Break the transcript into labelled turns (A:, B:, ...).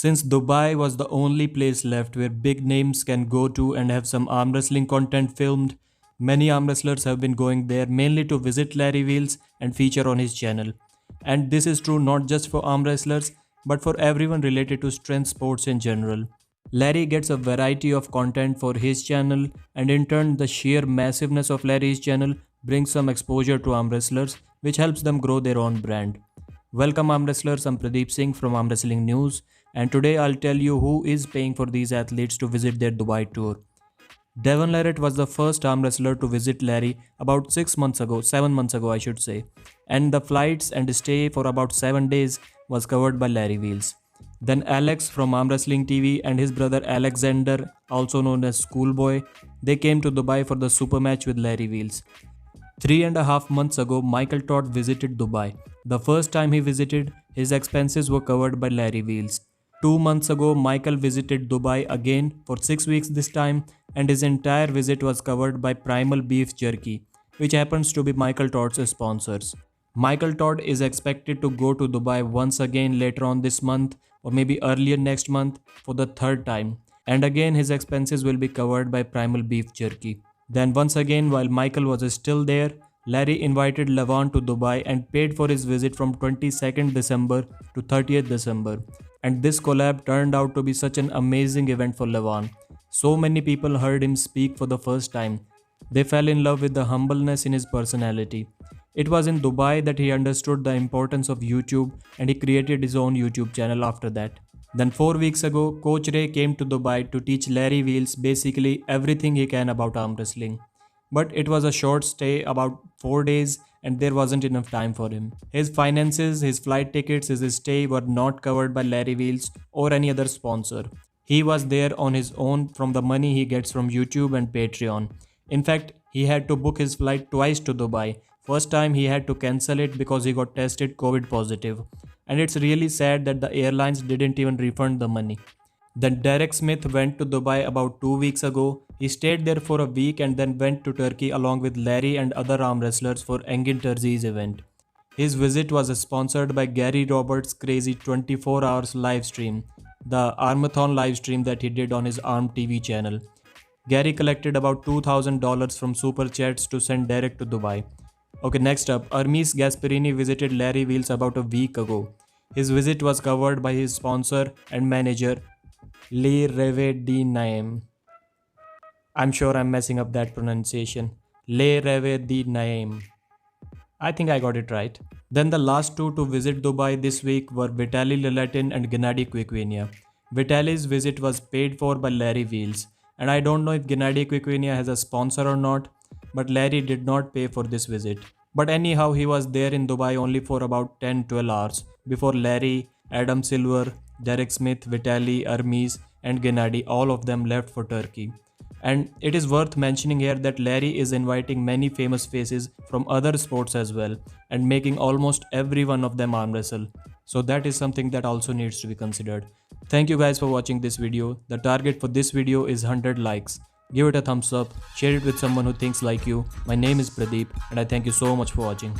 A: Since Dubai was the only place left where big names can go to and have some arm wrestling content filmed, many arm wrestlers have been going there mainly to visit Larry Wheels and feature on his channel. And this is true not just for arm wrestlers, but for everyone related to strength sports in general. Larry gets a variety of content for his channel, and in turn, the sheer massiveness of Larry's channel brings some exposure to arm wrestlers, which helps them grow their own brand. Welcome, arm wrestlers. I'm Pradeep Singh from Arm Wrestling News, and today I'll tell you who is paying for these athletes to visit their Dubai tour. Devon Larratt was the first arm wrestler to visit Larry about 7 months ago, I should say, and the flights and stay for about 7 days was covered by Larry Wheels. Then Alex from Arm Wrestling TV and his brother Alexander, also known as Schoolboy, they came to Dubai for the super match with Larry Wheels. 3.5 months ago, Michael Todd visited Dubai. The first time he visited, his expenses were covered by Larry Wheels. 2 months ago, Michael visited Dubai again for 6 weeks this time, and his entire visit was covered by Primal Beef Jerky, which happens to be Michael Todd's sponsors. Michael Todd is expected to go to Dubai once again later on this month or maybe earlier next month for the third time, and again his expenses will be covered by Primal Beef Jerky. Then once again, while Michael was still there, Larry invited Levon to Dubai and paid for his visit from 22nd December to 30th December. And this collab turned out to be such an amazing event for Levon. So many people heard him speak for the first time. They fell in love with the humbleness in his personality. It was in Dubai that he understood the importance of YouTube, and he created his own YouTube channel after that. Then 4 weeks ago, Coach Ray came to Dubai to teach Larry Wheels basically everything he can about arm wrestling. But it was a short stay, about 4 days, and there wasn't enough time for him. His finances, his flight tickets, his stay were not covered by Larry Wheels or any other sponsor. He was there on his own from the money he gets from YouTube and Patreon. In fact, he had to book his flight twice to Dubai. First time he had to cancel it because he got tested COVID positive. And it's really sad that the airlines didn't even refund the money. Then Derek Smith went to Dubai about 2 weeks ago. He stayed there for a week and then went to Turkey along with Larry and other arm wrestlers for Engin Terzi's event. His visit was sponsored by Gary Roberts' crazy 24 hours live stream, the Armathon live stream that he did on his Arm TV channel. Gary collected about $2,000 from super chats to send Derek to Dubai. Okay, next up, Hermes Gasparini visited Larry Wheels about a week ago. His visit was covered by his sponsor and manager, Le Reve de Naim. I'm sure I'm messing up that pronunciation. Le Reve de Naim. I think I got it right. Then the last two to visit Dubai this week were Vitaly Leletin and Gennady Quiquinha. Vitaly's visit was paid for by Larry Wheels, and I don't know if Gennady Quiquinha has a sponsor or not, but Larry did not pay for this visit. But anyhow, he was there in Dubai only for about 10-12 hours before Larry, Adam Silver, Derek Smith, Vitaly, Hermes, and Gennady, all of them left for Turkey. And it is worth mentioning here that Larry is inviting many famous faces from other sports as well and making almost every one of them arm wrestle. So that is something that also needs to be considered. Thank you guys for watching this video. The target for this video is 100 likes. Give it a thumbs up, share it with someone who thinks like you. My name is Pradeep and I thank you so much for watching.